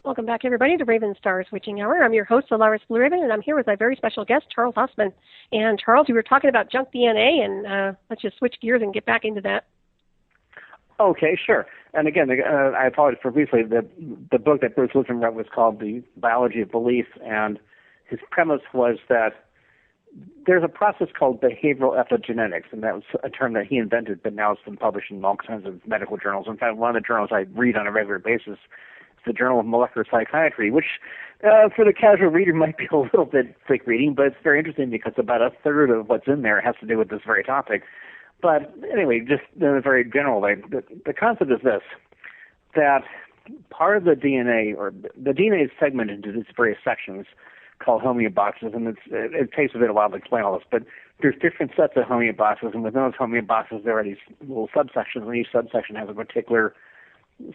Welcome back, everybody, to Ravenstar's Witching Hour. I'm your host, Solaris BlueRaven, and I'm here with my very special guest, Charles Ostman. And Charles, we were talking about junk DNA, and let's just switch gears and get back into that. Okay, sure. And again, I apologize profusely. The book that Bruce Lipton wrote was called The Biology of Belief, and his premise was that there's a process called behavioral epigenetics, and that was a term that he invented, but now it's been published in all kinds of medical journals. In fact, one of the journals I read on a regular basis is the Journal of Molecular Psychiatry, which for the casual reader might be a little bit thick reading, but it's very interesting because about a third of what's in there has to do with this very topic. But anyway, just in a very general way, the concept is this, that part of the DNA, or the DNA is segmented into these various sections called homeoboxes, and it takes a bit of a while to explain all this, but there's different sets of homeoboxes, and within those homeoboxes there are these little subsections, and each subsection has a particular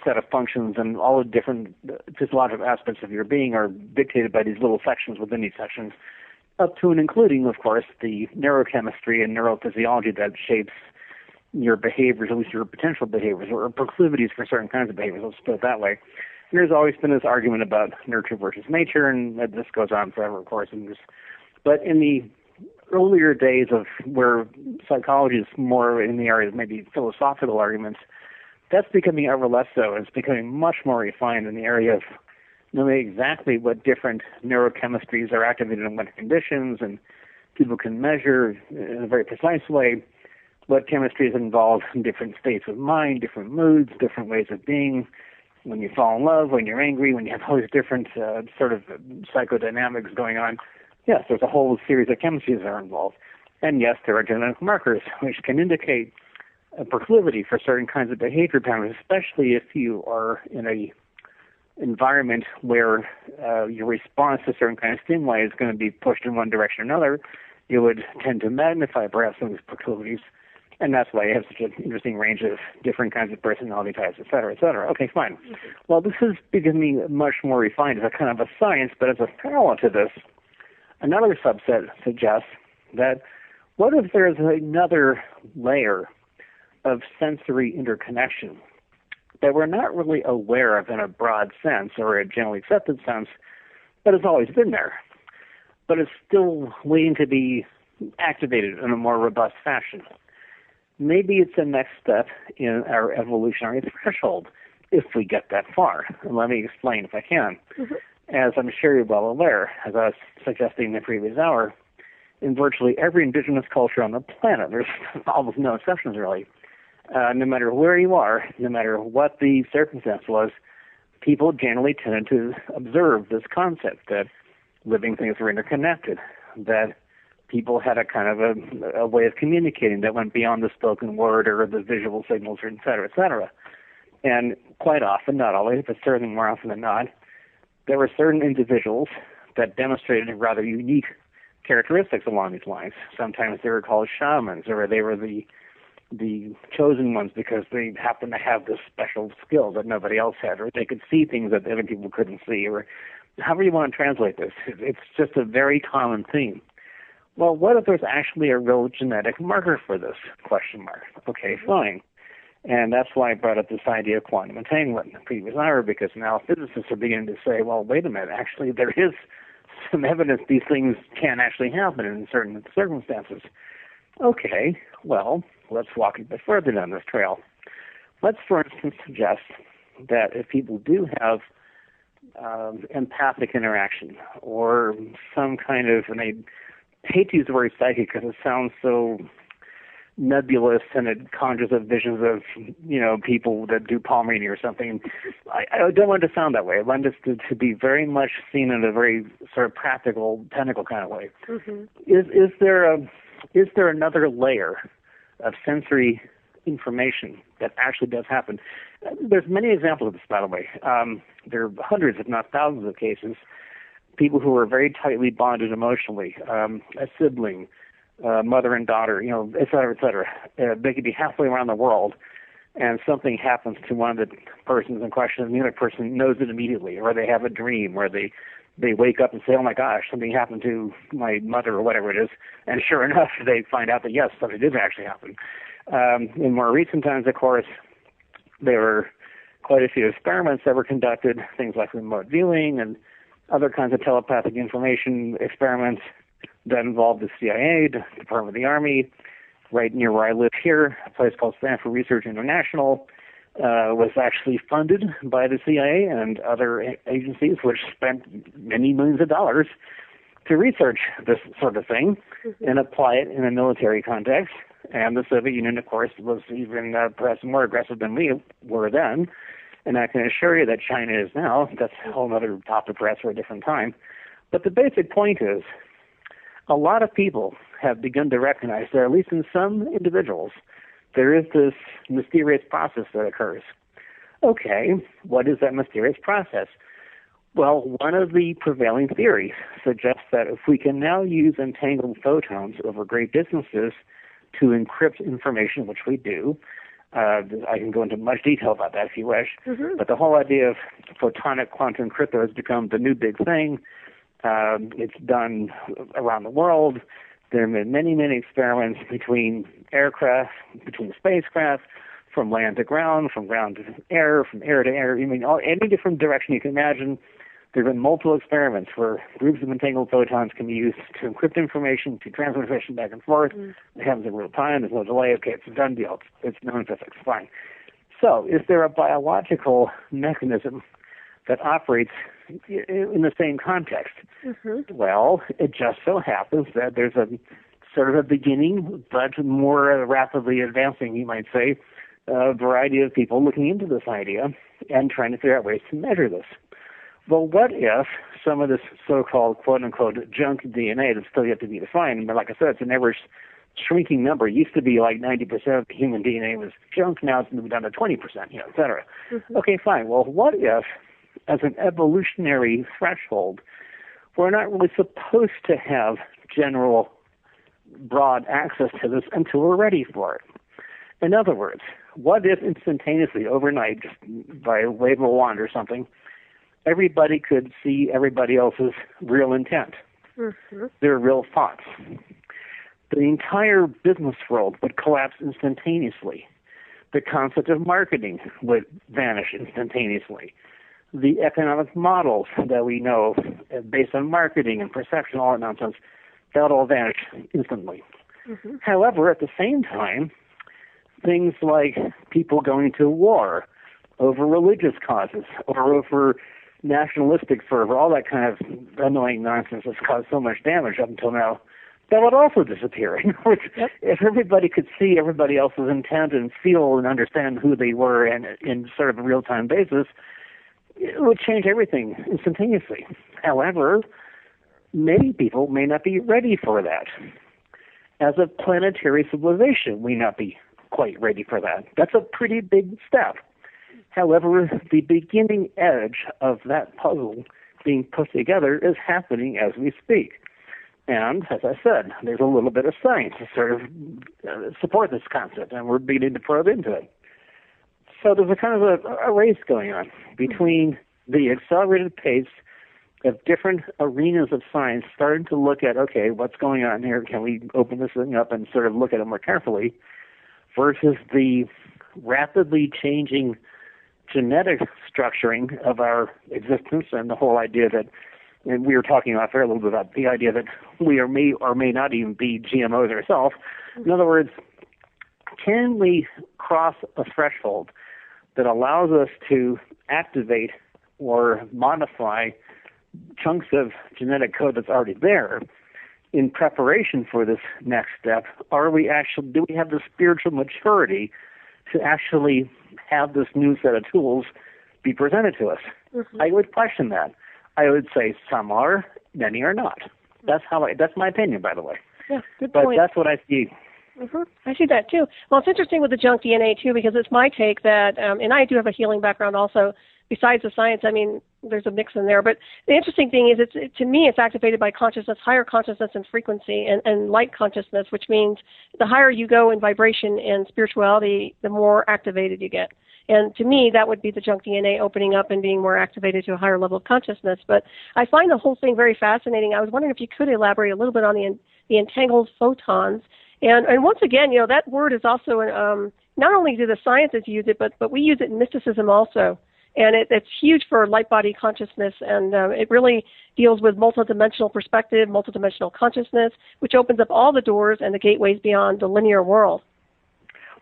set of functions, and all the different physiological aspects of your being are dictated by these little sections within these sections, up to and including, of course, the neurochemistry and neurophysiology that shapes your behaviors, at least your potential behaviors, or proclivities for certain kinds of behaviors, let's put it that way. And there's always been this argument about nurture versus nature, and this goes on forever, of course. But in the earlier days of where psychology is more in the area of maybe philosophical arguments, that's becoming ever less so. It's becoming much more refined in the area of knowing exactly what different neurochemistries are activated in what conditions, and people can measure in a very precise way what chemistry is involved in different states of mind, different moods, different ways of being, when you fall in love, when you're angry, when you have all these different sort of psychodynamics going on. Yes, there's a whole series of chemistries that are involved. And yes, there are genetic markers which can indicate a proclivity for certain kinds of behavior patterns, especially if you are in a environment where your response to certain kind of stimuli is going to be pushed in one direction or another. You would tend to magnify perhaps some of these proclivities, and that's why you have such an interesting range of different kinds of personality types, et cetera, et cetera. Okay, fine. Mm-hmm. Well, this is becoming much more refined as a kind of a science, but as a parallel to this, another subset suggests that what if there's another layer of sensory interconnection that we're not really aware of in a broad sense or a generally accepted sense, but it's always been there. But it's still waiting to be activated in a more robust fashion. Maybe it's the next step in our evolutionary threshold if we get that far. And let me explain if I can. Mm-hmm. As I'm sure you're well aware, as I was suggesting in the previous hour, in virtually every indigenous culture on the planet, there's almost no exceptions really, no matter where you are, no matter what the circumstance was, people generally tended to observe this concept that living things were interconnected, that people had a kind of a way of communicating that went beyond the spoken word or the visual signals, et cetera, et cetera. And quite often, not always, but certainly more often than not, there were certain individuals that demonstrated rather unique characteristics along these lines. Sometimes they were called shamans, or they were the chosen ones because they happened to have this special skill that nobody else had, or they could see things that other people couldn't see, or however you want to translate this. It's just a very common theme. Well, what if there's actually a real genetic marker for this? Question mark. Okay, fine. And that's why I brought up this idea of quantum entanglement in the previous hour, because now physicists are beginning to say, well, wait a minute, actually there is some evidence these things can actually happen in certain circumstances. Okay, well, let's walk a bit further down this trail. Let's, for instance, suggest that if people do have empathic interaction or some kind of, and I hate to use the word psychic because it sounds so nebulous and it conjures up visions of, people that do palm reading or something. I don't want it to sound that way. I want this to be very much seen in a very sort of practical, technical kind of way. Mm-hmm. Is there another layer of sensory information that actually does happen? There's many examples of this, by the way. There are hundreds, if not thousands of cases. People who are very tightly bonded emotionally, a sibling, mother and daughter, et cetera, et cetera. They could be halfway around the world, and something happens to one of the persons in question, and the other person knows it immediately, or they have a dream, or they wake up and say, oh my gosh, something happened to my mother, or whatever it is, and sure enough, they find out that, yes, something did actually happen. In more recent times, of course, there were quite a few experiments that were conducted, things like remote viewing and other kinds of telepathic information experiments that involved the CIA, the Department of the Army. Right near where I live here, a place called Stanford Research International was actually funded by the CIA and other agencies, which spent many millions of dollars to research this sort of thing and apply it in a military context. And the Soviet Union, of course, was even perhaps more aggressive than we were then. And I can assure you that China is now. That's a whole other topic perhaps for a different time. But the basic point is, a lot of people have begun to recognize that, at least in some individuals, there is this mysterious process that occurs. Okay, what is that mysterious process? Well, one of the prevailing theories suggests that if we can now use entangled photons over great distances to encrypt information, which we do, I can go into much detail about that if you wish, but the whole idea of photonic quantum crypto has become the new big thing. It's done around the world. There have been many, many experiments between aircraft, between spacecraft, from land to ground, from ground to air, from air to air. I mean, any different direction you can imagine. There have been multiple experiments where groups of entangled photons can be used to encrypt information, to transfer information back and forth. It happens in real time. There's no delay. Okay, it's a done deal. It's known physics. Fine. So is there a biological mechanism that operates in the same context? Well, it just so happens that there's a sort of a beginning, but more rapidly advancing, you might say, variety of people looking into this idea and trying to figure out ways to measure this. Well, what if some of this so-called quote-unquote junk DNA that's still yet to be defined, but like I said, it's an ever-shrinking number. It used to be like 90% of human DNA was junk. Now it's moved down to 20%, et cetera. Okay, fine. Well, what if, as an evolutionary threshold, we're not really supposed to have general, broad access to this until we're ready for it? In other words, what if instantaneously, overnight, just by a wave of a wand or something, everybody could see everybody else's real intent, their real thoughts? The entire business world would collapse instantaneously. The concept of marketing would vanish instantaneously. The economic models that we know based on marketing and perception, all that nonsense, that would all vanish instantly. However, at the same time, things like people going to war over religious causes or over nationalistic fervor, all that kind of annoying nonsense that's caused so much damage up until now, that would also disappear. If everybody could see everybody else's intent and feel and understand who they were and in sort of a real-time basis, it would change everything instantaneously. However, many people may not be ready for that. As a planetary civilization, we may not be quite ready for that. That's a pretty big step. However, the beginning edge of that puzzle being put together is happening as we speak. And, as I said, there's a little bit of science to sort of support this concept, and we're beginning to probe into it. So there's a kind of a race going on between the accelerated pace of different arenas of science starting to look at, okay, what's going on here? Can we open this thing up and sort of look at it more carefully? Versus the rapidly changing genetic structuring of our existence and the whole idea that, and we were talking off air a little bit about the idea that we may or may not even be GMOs ourselves. In other words, can we cross a threshold that allows us to activate or modify chunks of genetic code that's already there in preparation for this next step? Do we have the spiritual maturity to actually have this new set of tools be presented to us? I would question that. I would say some are, many are not. That's my opinion, by the way. Yeah, good point. But that's what I see. I see that too. Well, it's interesting with the junk DNA too, because it's my take that, and I do have a healing background also. Besides the science, I mean, there's a mix in there. But the interesting thing is, to me, it's activated by consciousness, higher consciousness and frequency, and light consciousness, which means the higher you go in vibration and spirituality, the more activated you get. And to me, that would be the junk DNA opening up and being more activated to a higher level of consciousness. But I find the whole thing very fascinating. I was wondering if you could elaborate a little bit on the entangled photons. And once again, that word is also not only do the scientists use it, but we use it in mysticism also. And it's huge for light body consciousness, and it really deals with multidimensional perspective, multidimensional consciousness, which opens up all the doors and the gateways beyond the linear world.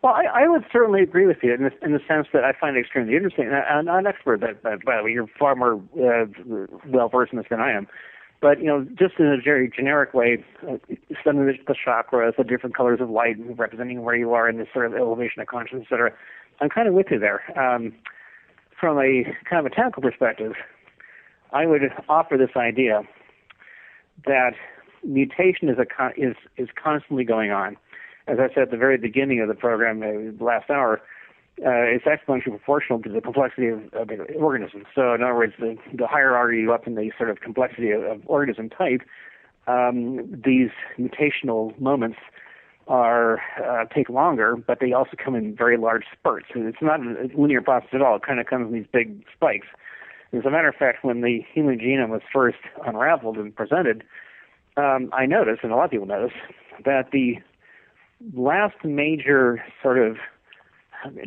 Well, I would certainly agree with you in the sense that I find it extremely interesting. I'm not an expert, by the way, you're far more well-versed in this than I am. But, just in a very generic way, studying the chakras, the different colors of light representing where you are in this sort of elevation of consciousness, et cetera, I'm kind of with you there. From a kind of a technical perspective, I would offer this idea that mutation is constantly going on. As I said at the very beginning of the program, last hour, it's exponentially proportional to the complexity of the organism. So, in other words, the higher are you up in the sort of complexity of organism type, these mutational moments take longer, but they also come in very large spurts. It's not a linear process at all. It kind of comes in these big spikes. As a matter of fact, when the human genome was first unraveled and presented, I noticed, and a lot of people noticed, that the last major sort of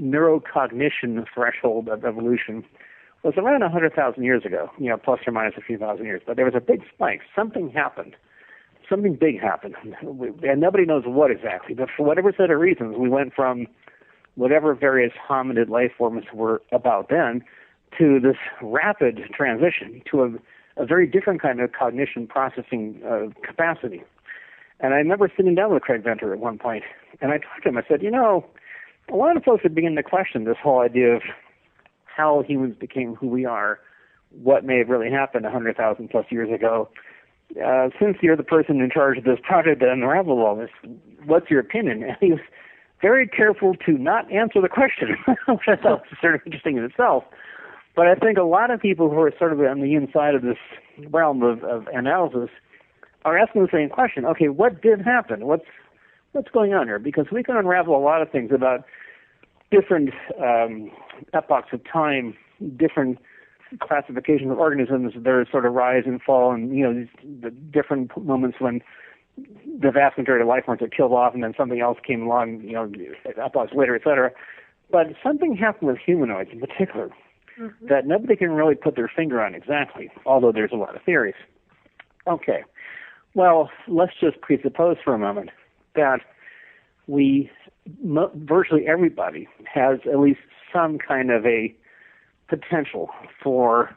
neurocognition threshold of evolution was around 100,000 years ago, plus or minus a few thousand years. But there was a big spike. Something happened. Something big happened. And nobody knows what exactly. But for whatever set of reasons, we went from whatever various hominid life forms were about then to this rapid transition to a very different kind of cognition processing capacity. And I remember sitting down with Craig Venter at one point, and I talked to him. I said, a lot of folks are beginning to question this whole idea of how humans became who we are, what may have really happened 100,000 plus years ago. Since you're the person in charge of this project that unraveled all this, what's your opinion? And he was very careful to not answer the question, which I thought was sort of interesting in itself. But I think a lot of people who are sort of on the inside of this realm of analysis are asking the same question. Okay, what did happen? What's going on here? Because we can unravel a lot of things about different epochs of time, different classifications of organisms, their sort of rise and fall, and the different moments when the vast majority of life forms are killed off, and then something else came along, epochs later, et cetera. But something happened with humanoids in particular that nobody can really put their finger on exactly, although there's a lot of theories. Okay, well, let's just presuppose for a moment that virtually everybody has at least some kind of a potential for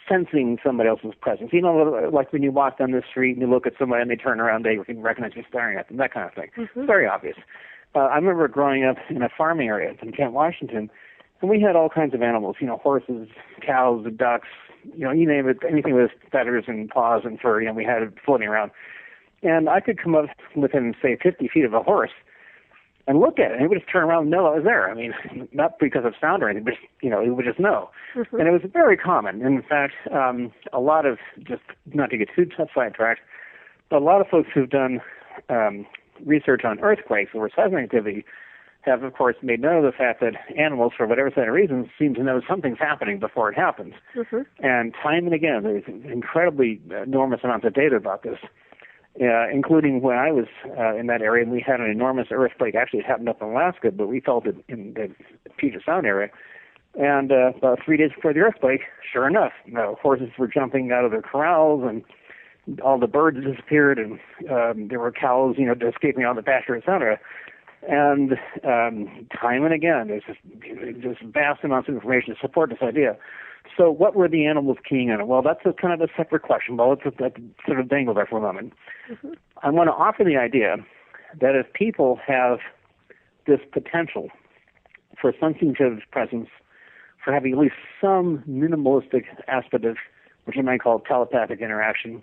sensing somebody else's presence. Like when you walk down the street and you look at somebody and they turn around, they can recognize you staring at them, that kind of thing. It's very obvious. I remember growing up in a farming area in Kent, Washington, and we had all kinds of animals, horses, cows, ducks, you name it, anything with feathers and paws and fur, we had it floating around. And I could come up within, say, 50 feet of a horse and look at it, and it would just turn around and know I was there. I mean, not because of sound or anything, but, it would just know. And it was very common. And in fact, a lot of, just not to get too sidetracked, but a lot of folks who've done research on earthquakes or seismic activity have, of course, made note of the fact that animals, for whatever set of reasons, seem to know something's happening before it happens. And time and again, there's incredibly enormous amounts of data about this. Including when I was in that area, and we had an enormous earthquake. Actually, it happened up in Alaska, but we felt it in the Puget Sound area. And about 3 days before the earthquake, sure enough, horses were jumping out of their corrals, and all the birds disappeared, and there were cows, escaping out of the pasture, etc. And time and again, there's just vast amounts of information to support this idea. So what were the animals keying on? Well, that's kind of a separate question. Well, let's sort of dangle there for a moment. I want to offer the idea that if people have this potential for sensing each other's presence, for having at least some minimalistic aspect of what you might call telepathic interaction,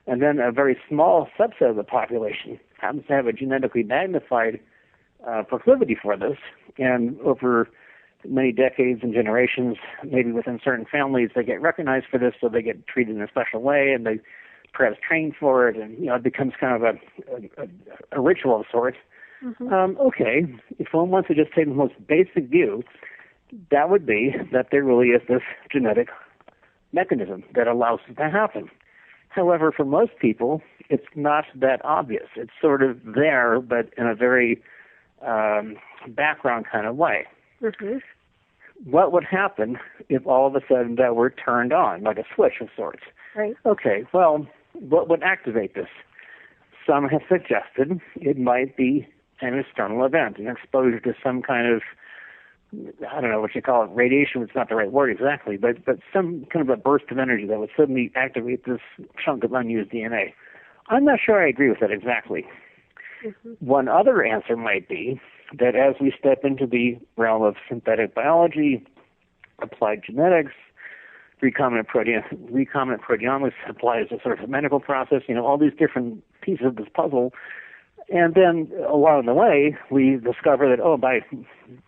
and then a very small subset of the population happens to have a genetically magnified proclivity for this, and over many decades and generations, maybe within certain families, they get recognized for this, so they get treated in a special way, and they perhaps train for it, and it becomes kind of a ritual of sorts. Okay, if one wants to just take the most basic view, that would be that there really is this genetic mechanism that allows it to happen. However, for most people, it's not that obvious. It's sort of there, but in a very background kind of way. Mm-hmm. What would happen if all of a sudden that were turned on, like a switch of sorts? Right. Okay, well, what would activate this? Some have suggested it might be an external event, an exposure to some kind of, I don't know what you call it, radiation, it's not the right word exactly, but some kind of a burst of energy that would suddenly activate this chunk of unused DNA. I'm not sure I agree with that exactly. Mm-hmm. One other answer might be that as we step into the realm of synthetic biology, applied genetics, recombinant proteomics applies to sort of a medical process, all these different pieces of this puzzle. And then along the way, we discover that,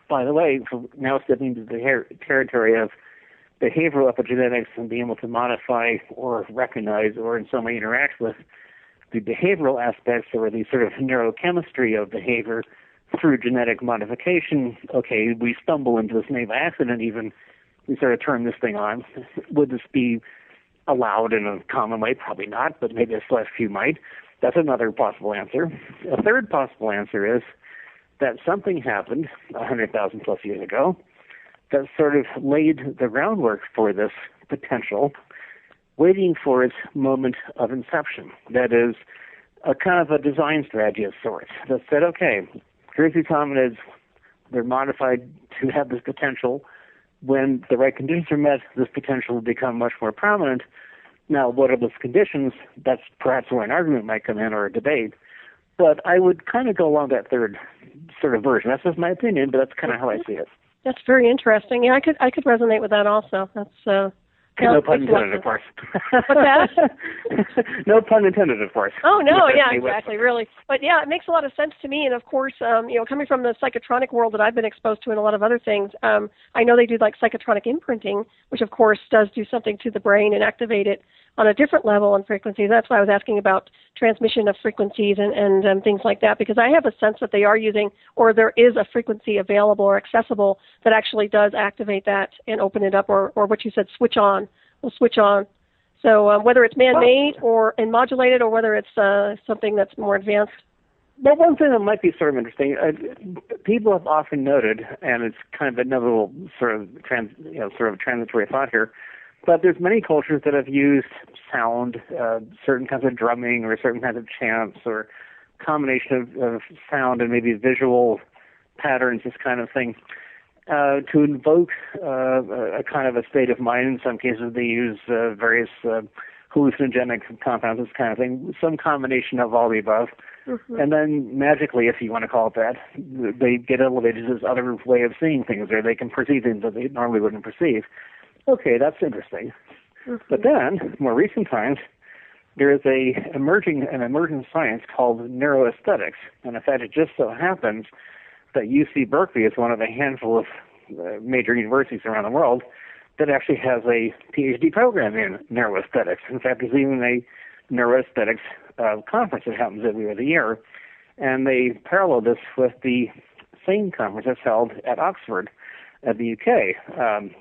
by the way, now stepping into the territory of behavioral epigenetics and being able to modify or recognize or in some way interact with the behavioral aspects or the sort of neurochemistry of behavior through genetic modification. Okay, we stumble into this maybe by accident even. We sort of turn this thing on. Would this be allowed in a common way? Probably not, but maybe a select few might. That's another possible answer. A third possible answer is that something happened 100,000 plus years ago that sort of laid the groundwork for this potential, waiting for its moment of inception. That is a kind of a design strategy of sorts that said, okay, here's these hominids, they're modified to have this potential. When the right conditions are met, this potential will become much more prominent. Now, what are those conditions? That's perhaps where an argument might come in or a debate. But I would kind of go along that third sort of version. That's just my opinion, but that's kind of how I see it. That's very interesting. Yeah, I could resonate with that also. That's no pun intended, of course. What's that? No pun intended, of course. Oh, no, yeah, exactly, really. But, yeah, it makes a lot of sense to me. And, of course, coming from the psychotronic world that I've been exposed to and a lot of other things, I know they do, like, psychotronic imprinting, which, of course, does do something to the brain and activate it on a different level and frequencies. That's why I was asking about transmission of frequencies and things like that, because I have a sense that they are using, or there is a frequency available or accessible that actually does activate that and open it up, or what you said, switch on. Will switch on. So whether it's man-made and modulated, or whether it's something that's more advanced. Well, one thing that might be sort of interesting, people have often noted, and it's kind of another little sort of transitory thought here, but there's many cultures that have used sound, certain kinds of drumming or certain kinds of chants or combination of sound and maybe visual patterns, this kind of thing, to invoke a kind of a state of mind. In some cases, they use various hallucinogenic compounds, this kind of thing, some combination of all the above. Mm-hmm. And then magically, if you want to call it that, they get elevated to this other way of seeing things, or they can perceive things that they normally wouldn't perceive. Okay, that's interesting. Mm-hmm. But then, more recent times, there is an emerging science called neuroaesthetics. And in fact, it just so happens that UC Berkeley is one of a handful of major universities around the world that actually has a PhD program in neuroaesthetics. In fact, there's even a neuroaesthetics conference that happens every other year. And they parallel this with the same conference that's held at Oxford at the UK.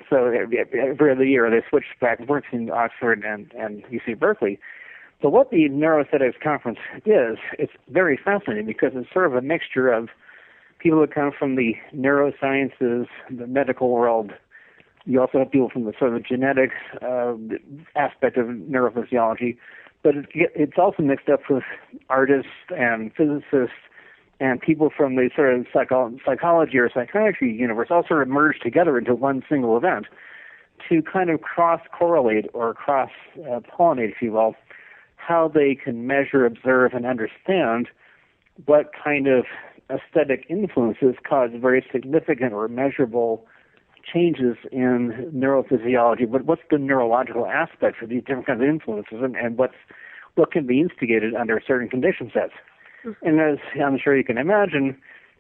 So every other year they switch back and forth between Oxford and UC Berkeley. But what the neuroaesthetics conference is, it's very fascinating because it's sort of a mixture of people that come from the neurosciences, the medical world. You also have people from the sort of genetics aspect of neurophysiology, but it's also mixed up with artists and physicists and people from the sort of psychology or psychiatry universe, all sort of merged together into one single event to kind of cross-correlate or cross-pollinate, if you will, how they can measure, observe, and understand what kind of aesthetic influences cause very significant or measurable changes in neurophysiology. But what's the neurological aspects of these different kinds of influences, and what can be instigated under certain condition sets? Mm-hmm. And as I'm sure you can imagine,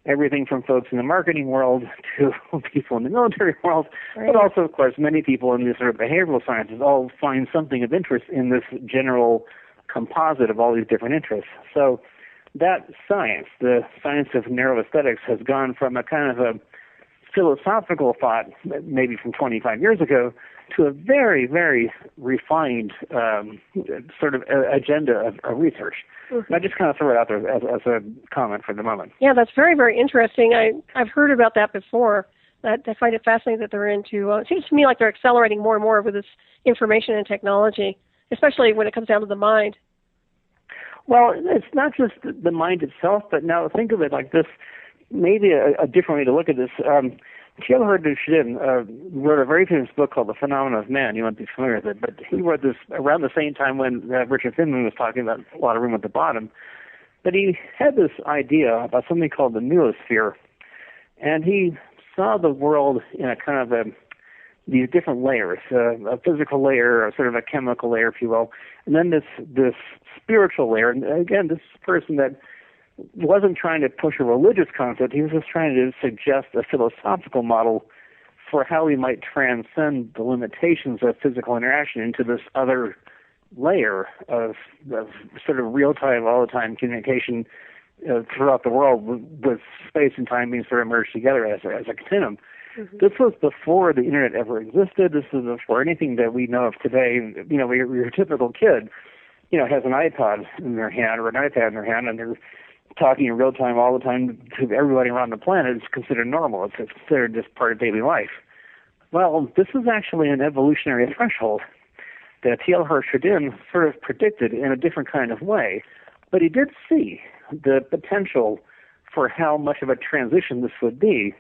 everything from folks in the marketing world to people in the military world, right, but also, of course, many people in the sort of behavioral sciences all find something of interest in this general composite of all these different interests. So that science, the science of neuroaesthetics, has gone from a kind of a philosophical thought, maybe from 25 years ago, to a very, very refined sort of agenda of research. Mm-hmm. I just kind of throw it out there as a comment for the moment. Yeah, that's very, very interesting. I've heard about that before. I find it fascinating that they're into, it seems to me like they're accelerating more and more with this information and technology, especially when it comes down to the mind. Well, it's not just the mind itself, but now think of it like this, maybe a different way to look at this. Teilhard de Chardin wrote a very famous book called The Phenomenon of Man. You might be familiar with it, but he wrote this around the same time when Richard Feynman was talking about a lot of room at the bottom. But he had this idea about something called the noosphere, and he saw the world in a kind of these different layers, a physical layer, or sort of a chemical layer, if you will, and then this spiritual layer. And again, this person that wasn't trying to push a religious concept, he was just trying to suggest a philosophical model for how we might transcend the limitations of physical interaction into this other layer of sort of real-time, all-the-time communication throughout the world, with space and time being sort of merged together as a continuum. Mm-hmm. This was before the internet ever existed. This was before anything that we know of today. You know, your typical kid, you know, has an iPod in their hand or an iPad in their hand, and they're talking in real time all the time to everybody around the planet. It's considered normal. It's considered just part of daily life. Well, this is actually an evolutionary threshold that Teilhard de Chardin sort of predicted in a different kind of way. But he did see the potential for how much of a transition this would be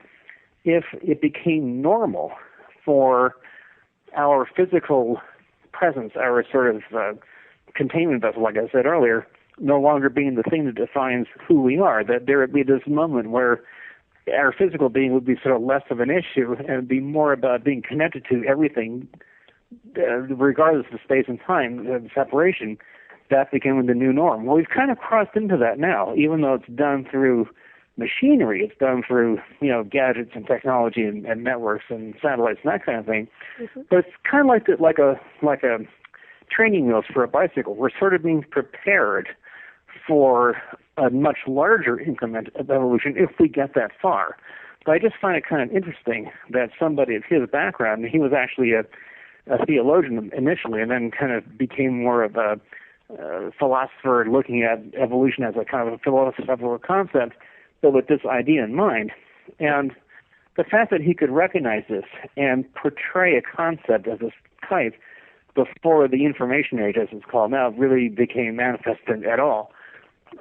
if it became normal for our physical presence, our sort of containment vessel, like I said earlier, no longer being the thing that defines who we are, that there would be this moment where our physical being would be sort of less of an issue and be more about being connected to everything, regardless of space and time, the separation. That became the new norm. Well, we've kind of crossed into that now, even though it's done through machinery. It's done through, you know, gadgets and technology and networks and satellites and that kind of thing. Mm-hmm. But it's kind of like a training wheels for a bicycle. We're sort of being prepared for a much larger increment of evolution if we get that far. But I just find it kind of interesting that somebody of his background, he was actually a theologian initially, and then kind of became more of a philosopher looking at evolution as a kind of a philosophical concept, but with this idea in mind. And the fact that he could recognize this and portray a concept of this type before the information age, as it's called now, really became manifested at all,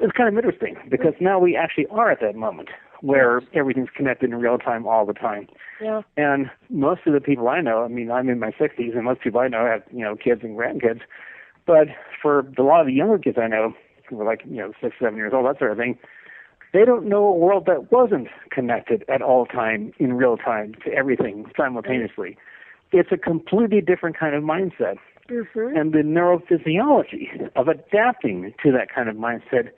it's kind of interesting, because now we actually are at that moment where everything's connected in real time all the time. Yeah. And most of the people I know, I mean, I'm in my 60s, and most people I know have, you know, kids and grandkids. But for a lot of the younger kids I know, who are like, you know, 6, 7 years old, that sort of thing, they don't know a world that wasn't connected at all time, in real time, to everything simultaneously. It's a completely different kind of mindset. Mm-hmm. And the neurophysiology of adapting to that kind of mindset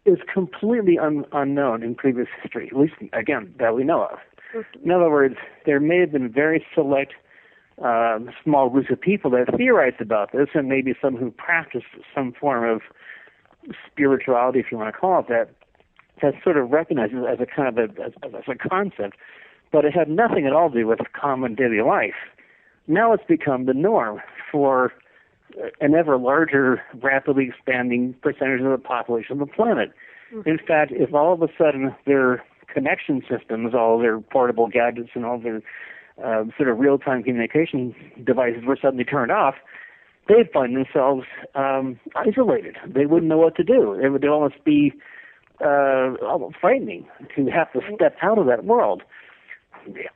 is completely unknown in previous history, at least, again, that we know of. Mm-hmm. In other words, there may have been very select small groups of people that theorized about this, and maybe some who practiced some form of spirituality, if you want to call it that sort of recognized it as a kind of as a concept, but it had nothing at all to do with common daily life. Now it's become the norm for an ever larger, rapidly expanding percentage of the population of the planet. Mm-hmm. In fact, if all of a sudden their connection systems, all their portable gadgets and all their sort of real-time communication devices were suddenly turned off, they'd find themselves isolated. They wouldn't know what to do. It would almost be almost frightening to have to step out of that world.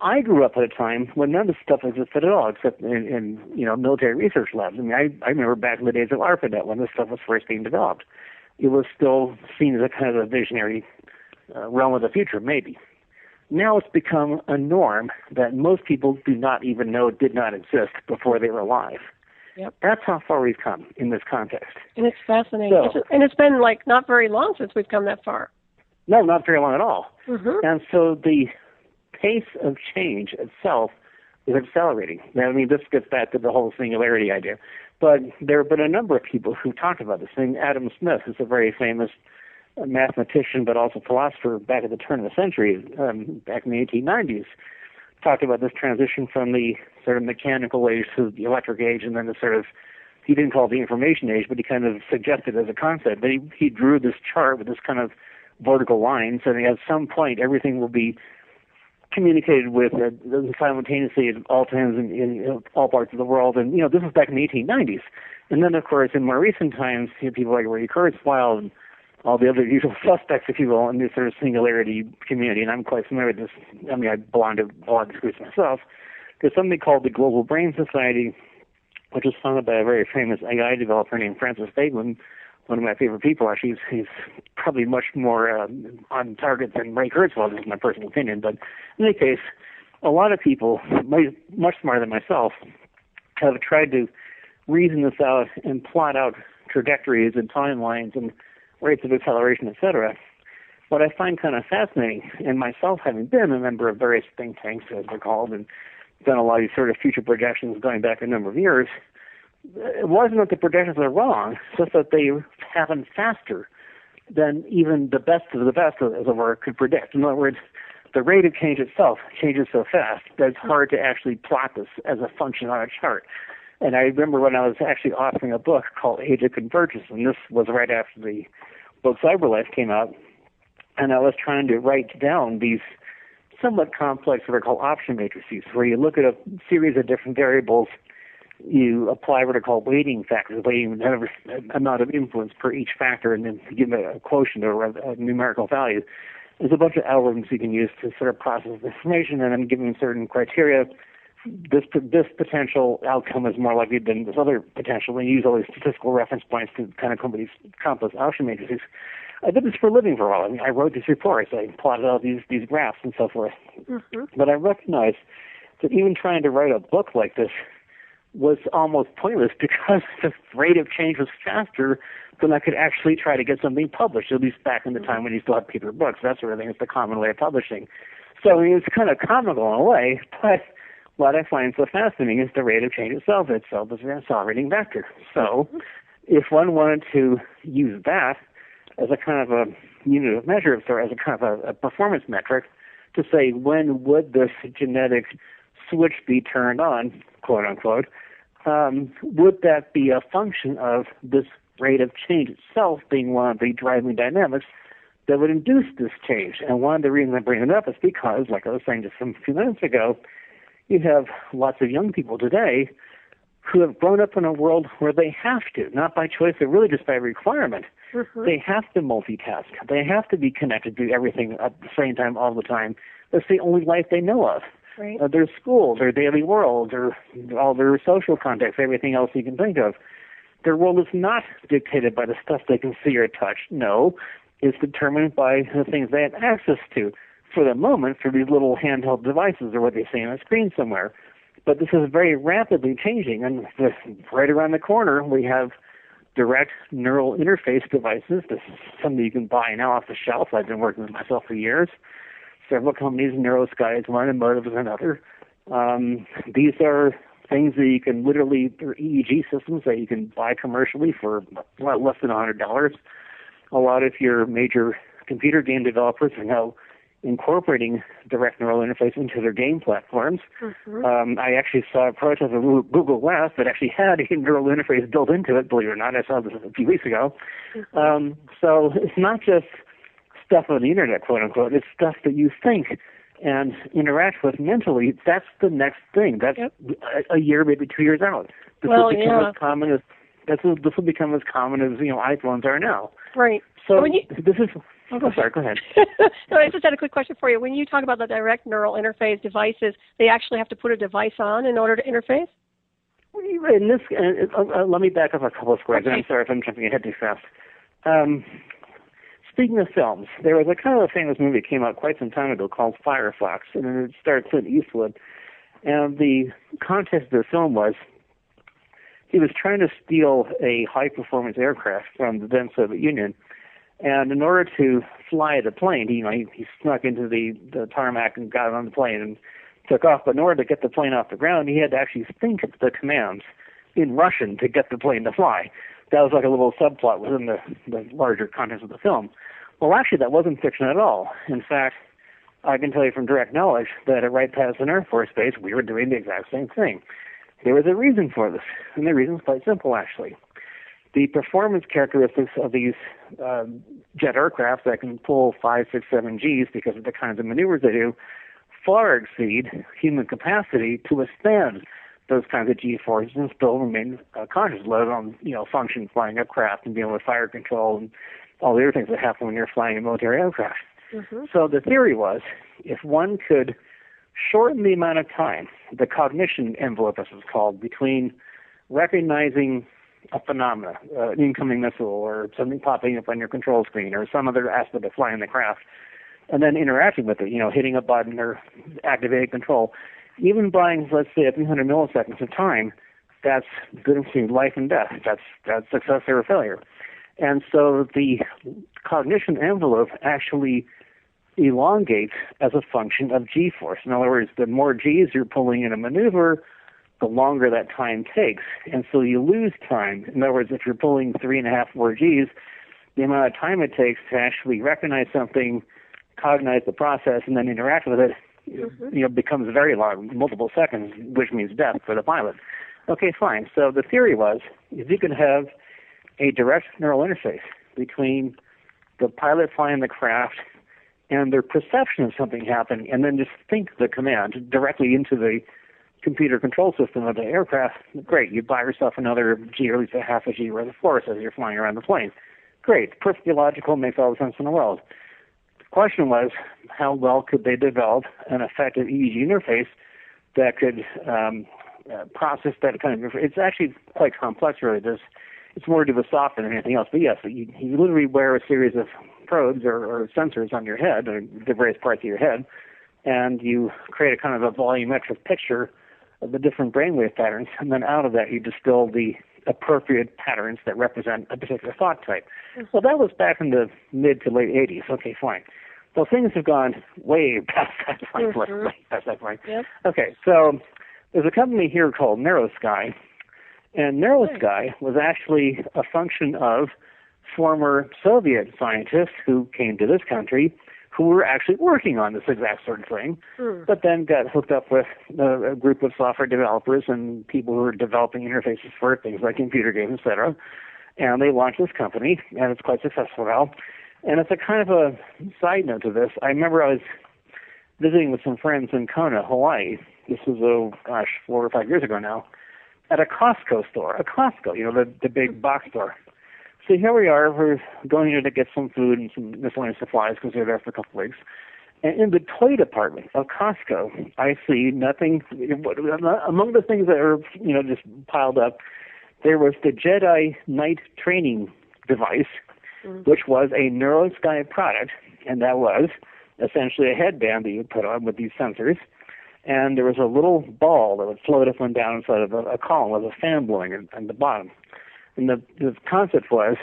I grew up at a time when none of this stuff existed at all, except in you know, military research labs. I mean, I remember back in the days of ARPANET when this stuff was first being developed. It was still seen as a kind of a visionary realm of the future, maybe. Now it's become a norm that most people do not even know did not exist before they were alive. Yep. That's how far we've come in this context. And it's fascinating. And it's been like not very long since we've come that far. No, not very long at all. Mm-hmm. And so the pace of change itself is accelerating. Now, I mean, this gets back to the whole singularity idea. But there have been a number of people who talked about this thing. Adam Smith is a very famous mathematician, but also philosopher back at the turn of the century, back in the 1890s, talked about this transition from the sort of mechanical age to the electric age, and then the sort of, he didn't call it the information age, but he kind of suggested as a concept. But he drew this chart with this kind of vertical lines, and at some point everything will be communicated with simultaneously at all times in all parts of the world. And, this was back in the 1890s. And then, of course, in more recent times, people like Ray Kurzweil and all the other usual suspects, if you will, in this sort of singularity community. And I'm quite familiar with this. I mean, I belong to a lot of these groups myself. There's something called the Global Brain Society, which was founded by a very famous AI developer named Francis Bacon, one of my favorite people. Actually, he's probably much more on target than Ray Kurzweil, this is my personal opinion. But in any case, a lot of people, much smarter than myself, have tried to reason this out and plot out trajectories and timelines and rates of acceleration, etc. What I find kind of fascinating, and myself having been a member of various think tanks, as they're called, and done a lot of these sort of future projections going back a number of years, it wasn't that the projections are wrong, it's just that they happen faster than even the best of the best, as it were, could predict. In other words, the rate of change itself changes so fast that it's hard to actually plot this as a function on a chart. And I remember when I was actually authoring a book called Age of Convergence, and this was right after the book CyberLife came out, and I was trying to write down these somewhat complex what are called option matrices, where you look at a series of different variables, you apply what are called weighting factors, weighting the amount of influence per each factor, and then give them a quotient or a numerical value. There's a bunch of algorithms you can use to sort of process the information, and then given certain criteria, this potential outcome is more likely than this other potential. And you use all these statistical reference points to kind of come up with these complex option matrices. I did this for a living for a while. I mean, I wrote these reports. I plotted out these graphs and so forth. Mm-hmm. But I recognized that even trying to write a book like this was almost pointless because the rate of change was faster than I could actually try to get something published, at least back in the time when you still had paper books. That sort of thing is the common way of publishing. So I mean, it's kind of comical in a way, but what I find so fascinating is the rate of change itself is an accelerating vector. So if one wanted to use that as a kind of a unit of measure, or as a kind of a performance metric, to say when would this genetic switch be turned on, quote unquote, would that be a function of this rate of change itself being one of the driving dynamics that would induce this change? And one of the reasons I bring it up is because, like I was saying just a few minutes ago, you have lots of young people today who have grown up in a world where they have to, not by choice, but really just by requirement. Mm-hmm. They have to multitask. They have to be connected to everything at the same time all the time. That's the only life they know of. Right. Their school, their daily world, all their social contacts, everything else you can think of. Their world is not dictated by the stuff they can see or touch. No, it's determined by the things they have access to. For the moment, through these little handheld devices or what they see on a screen somewhere. But this is very rapidly changing, and right around the corner we have direct neural interface devices. This is something you can buy now off the shelf. I've been working with myself for years. Several companies, NeuroSky is one, and Mondo is another. These are things that you can literally, they're EEG systems that you can buy commercially for less than $100. A lot of your major computer game developers are now incorporating direct neural interface into their game platforms. Mm-hmm. I actually saw a prototype of Google Glass that actually had a neural interface built into it, believe it or not. I saw this a few weeks ago. Mm-hmm. So it's not just stuff on the internet, quote unquote. It's stuff that you think and interact with mentally. That's the next thing. That's a year, maybe 2 years out. This will become as common as iPhones are now. Right. So this is. Oh, sorry, go ahead. No, I just had a quick question for you. When you talk about the direct neural interface devices, they actually have to put a device on in order to interface? In this, let me back up a couple of squares. Okay. I'm sorry if I'm jumping ahead too fast. Speaking of films, there was a kind of a famous movie that came out quite some time ago called Firefox, and it starred Clint Eastwood. And the context of the film was he was trying to steal a high-performance aircraft from the then Soviet Union. And in order to fly the plane, he snuck into the tarmac and got on the plane and took off. But in order to get the plane off the ground, he had to actually think the commands in Russian to get the plane to fly. That was like a little subplot within the larger context of the film. Well, actually, that wasn't fiction at all. In fact, I can tell you from direct knowledge that at Wright Patterson Air Force Base, we were doing the exact same thing. There was a reason for this, and the reason is quite simple, actually. The performance characteristics of these jet aircraft that can pull 5, 6, 7 Gs because of the kinds of maneuvers they do far exceed human capacity to withstand those kinds of G-forces and still remain conscious, let alone, function flying a craft and dealing with fire control and all the other things that happen when you're flying a military aircraft. Mm-hmm. So the theory was, if one could shorten the amount of time, the cognition envelope, as it's called, between recognizing a phenomena, an incoming missile or something popping up on your control screen or some other aspect of flying the craft, and then interacting with it, hitting a button or activating control, even buying, let's say, 300 milliseconds of time, that's good between life and death. That's success or failure. And so the cognition envelope actually elongates as a function of G-force. In other words, the more Gs you're pulling in a maneuver, the longer that time takes. And so you lose time. In other words, if you're pulling 3.5, 4 Gs, the amount of time it takes to actually recognize something, cognize the process, and then interact with it, becomes very long, multiple seconds, which means death for the pilot. Okay, fine. So the theory was, if you could have a direct neural interface between the pilot flying the craft and their perception of something happening, and then just think the command directly into the computer control system of the aircraft, great. You buy yourself another G, or at least a half a G worth of force as you're flying around the plane. Great. Perfectly logical, makes all the sense in the world. The question was, how well could they develop an effective EEG interface that could process that kind of. It's actually quite complex, really. It's more to do with software than anything else. But yes, you literally wear a series of probes or sensors on your head, or the various parts of your head, and you create a kind of a volumetric picture of the different brainwave patterns, and then out of that you distill the appropriate patterns that represent a particular thought type. Well, that was back in the mid to late 80s. Okay, fine. Well, things have gone way past that point. Past that point. Yep. Okay, so there's a company here called NeuroSky, and NeuroSky was actually a function of former Soviet scientists who came to this country who were actually working on this exact sort of thing, but then got hooked up with a group of software developers and people who were developing interfaces for things like computer games, etc. And they launched this company, and it's quite successful now. And it's a kind of a side note to this. I remember I was visiting with some friends in Kona, Hawaii. This was, 4 or 5 years ago now, at a Costco store. A Costco, the big box store. So here we are, we're going in to get some food and some miscellaneous supplies because they're there for a couple of weeks. And in the toy department of Costco, I see nothing, among the things that are, just piled up, there was the Jedi Knight training device, which was a NeuroSky product, and that was essentially a headband that you put on with these sensors. And there was a little ball that would float up and down inside of a column with a fan blowing on the bottom. And the concept was,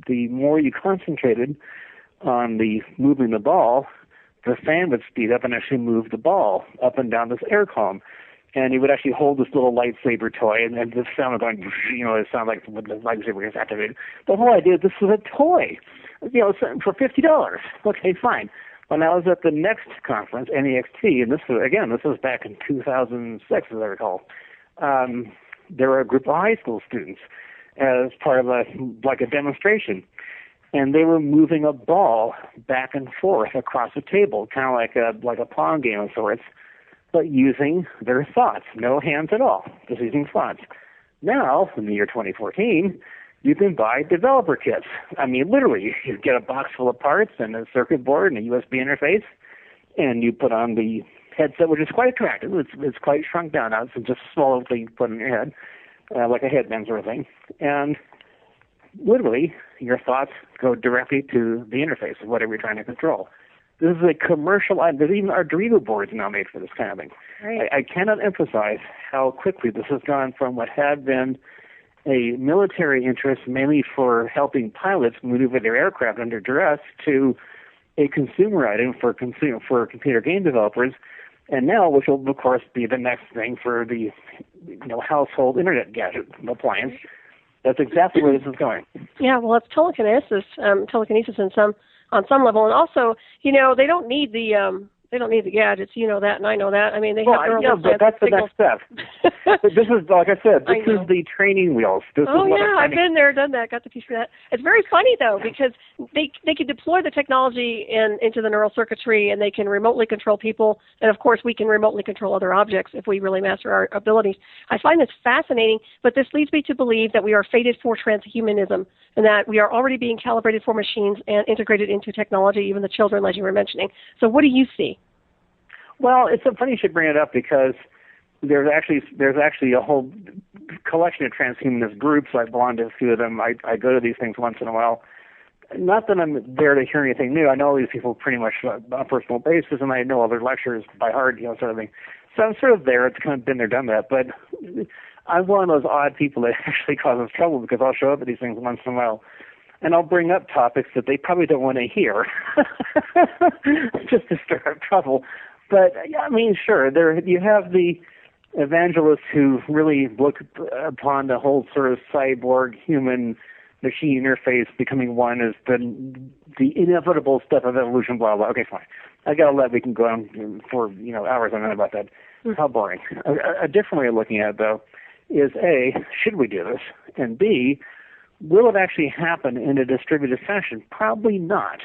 the more you concentrated on the moving the ball, the fan would speed up and actually move the ball up and down this air column. And he would actually hold this little lightsaber toy, and the sound was going, it sounded like the lightsaber gets activated. The whole idea, this was a toy, for $50. Okay, fine. When I was at the next conference, NEXT, and this was back in 2006, as I recall, there were a group of high school students as part of a demonstration, and they were moving a ball back and forth across a table, kind of like a pong game of sorts, but using their thoughts, no hands at all, just using thoughts. Now, in the year 2014, you can buy developer kits. I mean, literally, you get a box full of parts and a circuit board and a USB interface, and you put on the headset, which is quite attractive. It's quite shrunk down now. It's just a small little thing you put in your head, like a headband sort of thing. And literally, your thoughts go directly to the interface of whatever you're trying to control. This is a commercial item. There's even Arduino boards now made for this kind of thing. Right. I cannot emphasize how quickly this has gone from what had been a military interest mainly for helping pilots maneuver their aircraft under duress to a consumer item for computer game developers, and now, which will of course be the next thing for the household internet gadget appliance. That's exactly where this is going. Yeah, well, it's telekinesis on some level, and also, they don't need the They don't need the gadgets. You know that, and I know that. I mean, they have their own but that's the next step. But this is, like I said, this is the training wheels. I've been there, done that, got the piece of that. It's very funny, though, because they can deploy the technology into the neural circuitry, and they can remotely control people. And, of course, we can remotely control other objects if we really master our abilities. I find this fascinating, but this leads me to believe that we are fated for transhumanism and that we are already being calibrated for machines and integrated into technology, even the children, as you were mentioning. So what do you see? Well, it's so funny you should bring it up because there's actually a whole collection of transhumanist groups. I belong to a few of them. I go to these things once in a while. Not that I'm there to hear anything new. I know these people pretty much on a personal basis, and I know all their lectures by heart, sort of thing. So I'm sort of there. It's kind of been there, done that. But I'm one of those odd people that actually causes trouble because I'll show up at these things once in a while, and I'll bring up topics that they probably don't want to hear just to stir up trouble. But, I mean, sure, you have the evangelists who really look upon the whole sort of cyborg human-machine interface becoming one as the inevitable step of evolution, blah, blah. Okay, fine. I got to let we can go on for, hours on end about that. How boring. A different way of looking at it, though, is A, should we do this? And B, will it actually happen in a distributed fashion? Probably not.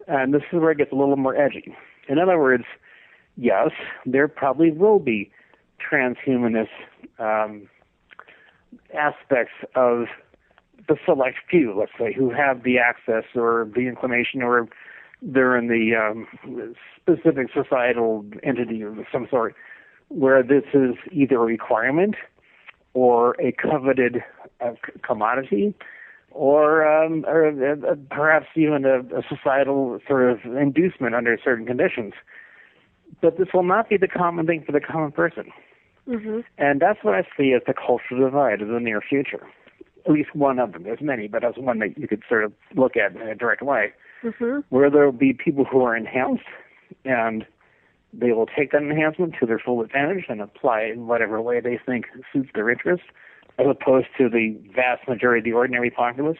And this is where it gets a little more edgy. In other words, yes, there probably will be transhumanist aspects of the select few, let's say, who have the access or the inclination or they're in the specific societal entity of some sort where this is either a requirement or a coveted commodity or perhaps even a societal sort of inducement under certain conditions. But this will not be the common thing for the common person. Mm-hmm. And that's what I see as the cultural divide of the near future. At least one of them. There's many, but that's one that you could sort of look at in a direct way. Mm-hmm. Where there will be people who are enhanced, and they will take that enhancement to their full advantage and apply it in whatever way they think suits their interest, as opposed to the vast majority of the ordinary populace.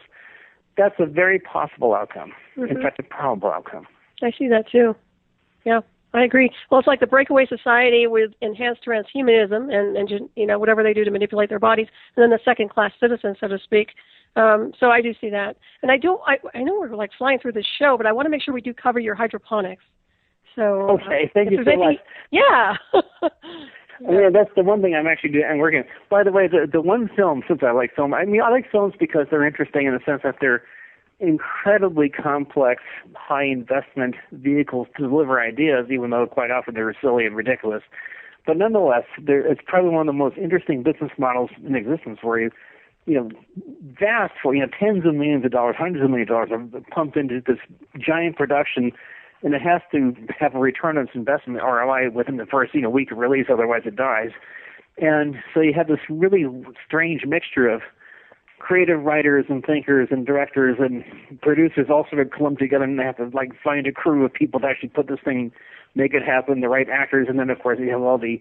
That's a very possible outcome. Mm-hmm. In fact, a probable outcome. I see that too. Yeah. I agree. Well, it's like the breakaway society with enhanced transhumanism and whatever they do to manipulate their bodies, and then the second-class citizens, so to speak. So I do see that. And I know we're like flying through this show, but I want to make sure we do cover your hydroponics. So okay, thank you so much. Yeah. Yeah, that's the one thing I'm actually doing and working on. By the way, the one film, since I like film, I like films because they're interesting in the sense that they're incredibly complex, high-investment vehicles to deliver ideas, even though quite often they're silly and ridiculous. But nonetheless, it's probably one of the most interesting business models in existence where vast, tens of millions of dollars, hundreds of millions of dollars are pumped into this giant production, and it has to have a return on its investment, ROI, within the first week of release, otherwise it dies. And so you have this really strange mixture of creative writers and thinkers and directors and producers all sort of clump together, and they have to find a crew of people to actually put this thing, make it happen, the right actors, and then of course you have all the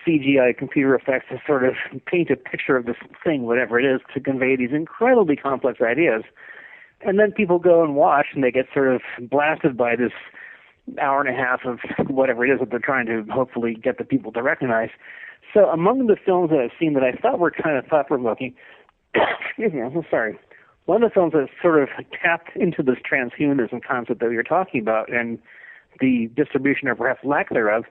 CGI computer effects to sort of paint a picture of this thing, whatever it is, to convey these incredibly complex ideas. And then people go and watch, and they get sort of blasted by this hour and a half of whatever it is that they're trying to hopefully get the people to recognize. So among the films that I've seen that I thought were kind of thought-provoking, excuse me, I'm so sorry. One of the films that sort of tapped into this transhumanism concept that we were talking about and the distribution or perhaps lack thereof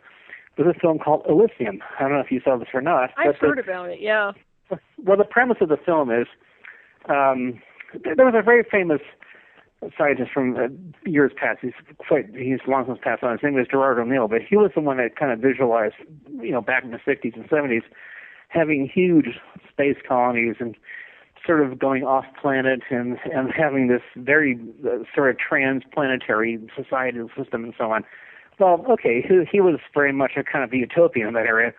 was a film called Elysium. I don't know if you saw this or not. I've heard about it, yeah. Well, the premise of the film is there was a very famous scientist from years past. He's long since passed on. His name was Gerard O'Neill, but he was the one that kind of visualized, back in the 60s and 70s, having huge space colonies and sort of going off planet and having this very sort of transplanetary societal system and so on. Well, okay, he was very much a kind of a utopian in that area.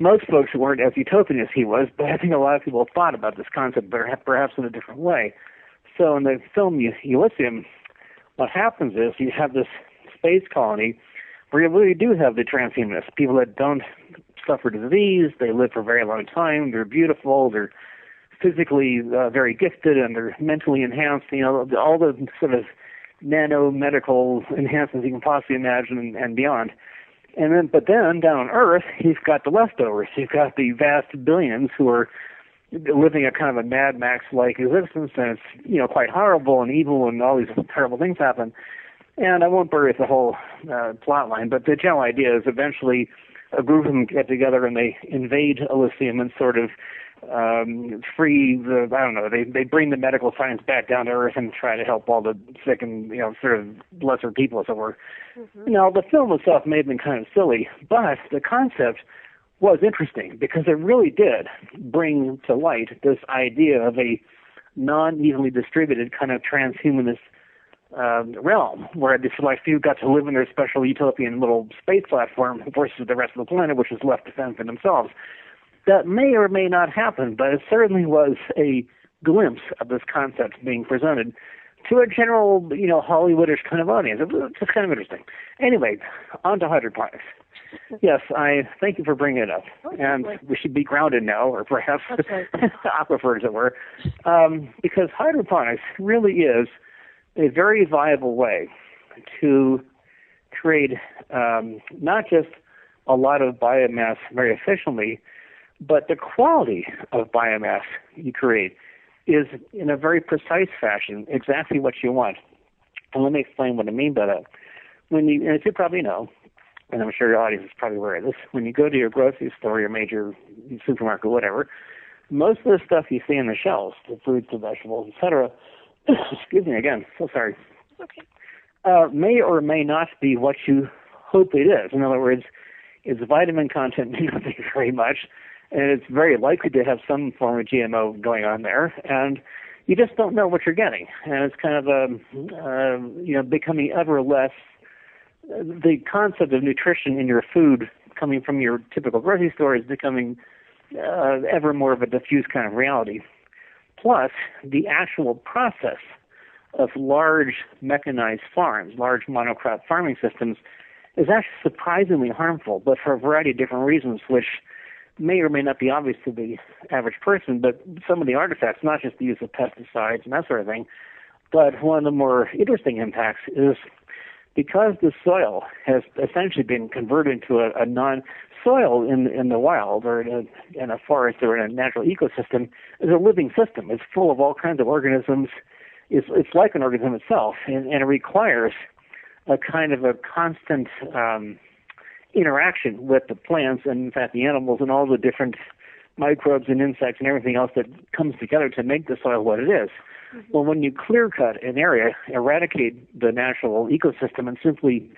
Most folks weren't as utopian as he was, but I think a lot of people thought about this concept perhaps in a different way. So in the film Elysium, what happens is you have this space colony where you really do have the transhumanists, people that don't suffer disease, they live for a very long time, they're beautiful, they're physically very gifted, and they're mentally enhanced, all the sort of nanomedical enhancements you can possibly imagine and beyond. But then down on Earth, you've got the leftovers. You've got the vast billions who are living a kind of a Mad Max-like existence, and it's quite horrible and evil, and all these terrible things happen. And I won't bury the whole plot line, but the general idea is eventually a group of them get together and they invade Elysium and sort of free the, I don't know, they bring the medical science back down to Earth and try to help all the sick and, sort of lesser people, as it were. Mm-hmm. Now, the film itself may have been kind of silly, but the concept was interesting because it really did bring to light this idea of a non-evenly distributed kind of transhumanist realm, where the select few got to live in their special utopian little space platform versus the rest of the planet, which is left to fend for themselves. That may or may not happen, but it certainly was a glimpse of this concept being presented to a general, Hollywoodish kind of audience. It's just kind of interesting. Anyway, on to hydroponics. Yes, I thank you for bringing it up. And we should be grounded now, or perhaps aquifer, as it were, because hydroponics really is a very viable way to create not just a lot of biomass very efficiently, but the quality of biomass you create is in a very precise fashion exactly what you want. And let me explain what I mean by that. And as you probably know, and I'm sure your audience is probably aware of this, when you go to your grocery store, your major supermarket, whatever, most of the stuff you see on the shelves, the fruits, the vegetables, etc., excuse me again, so sorry, may or may not be what you hope it is. In other words, its vitamin content may not be very much, and it's very likely to have some form of GMO going on there, and you just don't know what you're getting. And it's kind of becoming ever less, the concept of nutrition in your food coming from your typical grocery store is becoming ever more of a diffuse kind of reality. Plus, the actual process of large mechanized farms, large monocrop farming systems, is actually surprisingly harmful, but for a variety of different reasons, which may or may not be obvious to the average person, but some of the artifacts, not just the use of pesticides and that sort of thing, but one of the more interesting impacts is because the soil has essentially been converted into a non-soil in the wild or in a forest or in a natural ecosystem is a living system. It's full of all kinds of organisms. It's like an organism itself, and it requires a kind of a constant interaction with the plants and, in fact, the animals and all the different microbes and insects and everything else that comes together to make the soil what it is. Mm-hmm. Well, when you clear-cut an area, eradicate the natural ecosystem and simply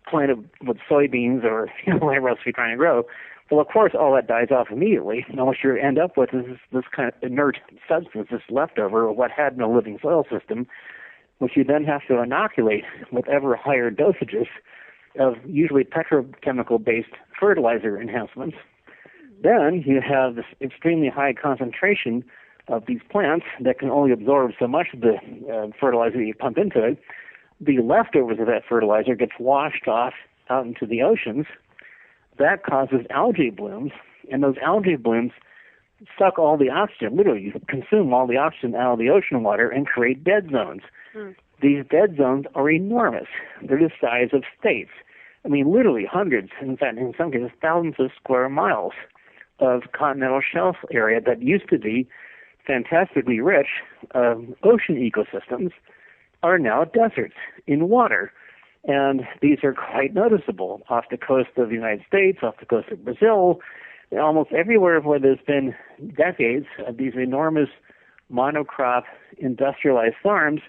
plant it with soybeans or whatever else you're trying to grow, well, of course, all that dies off immediately. And what you end up with is this kind of inert substance, this leftover of what had no living soil system, which you then have to inoculate with ever higher dosages of usually petrochemical-based fertilizer enhancements. Then you have this extremely high concentration of these plants that can only absorb so much of the fertilizer you pump into it. The leftovers of that fertilizer gets washed off out into the oceans. That causes algae blooms, and those algae blooms suck all the oxygen. Literally, you consume all the oxygen out of the ocean water and create dead zones. Mm. These dead zones are enormous. They're the size of states. I mean, literally hundreds, in fact, in some cases, thousands of square miles of continental shelf area that used to be fantastically rich ocean ecosystems are now deserts in water. And these are quite noticeable off the coast of the United States, off the coast of Brazil, almost everywhere where there's been decades of these enormous monocrop industrialized farms.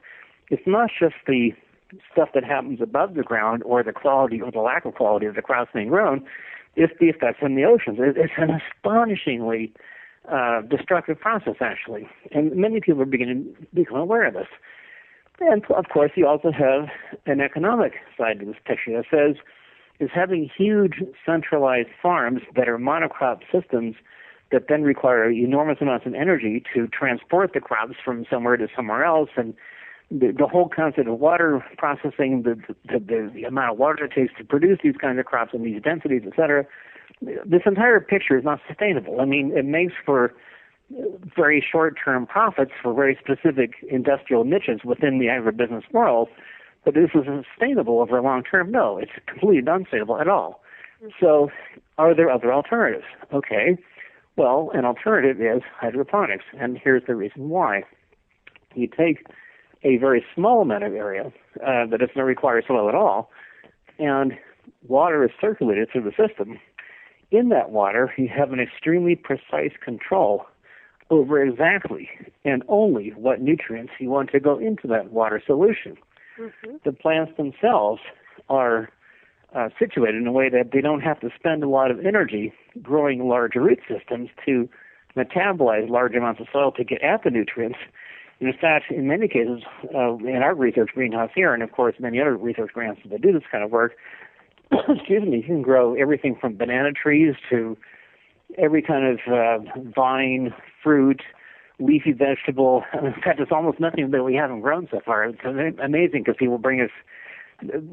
It's not just the stuff that happens above the ground or the quality or the lack of quality of the crops being grown, it's the effects in the oceans. It's an astonishingly destructive process, actually. And many people are beginning to become aware of this. And, of course, you also have an economic side to this picture that says is having huge centralized farms that are monocrop systems that then require enormous amounts of energy to transport the crops from somewhere to somewhere else, and the whole concept of water processing, the amount of water it takes to produce these kinds of crops and these densities, et cetera, this entire picture is not sustainable. I mean, it makes for very short-term profits for very specific industrial niches within the agribusiness world, But this is sustainable over long term? No, it's completely unsustainable at all. So are there other alternatives? Okay, well, an alternative is hydroponics, and here's the reason why. You take a very small amount of area that doesn't require soil at all, and water is circulated through the system. In that water, you have an extremely precise control over exactly and only what nutrients you want to go into that water solution. Mm-hmm. The plants themselves are situated in a way that they don't have to spend a lot of energy growing large root systems to metabolize large amounts of soil to get at the nutrients. In fact, in many cases, in our research greenhouse here, and of course many other research grants that do this kind of work, excuse me, you can grow everything from banana trees to every kind of vine, fruit, leafy vegetable. In fact, there's almost nothing that we haven't grown so far. It's amazing because people bring us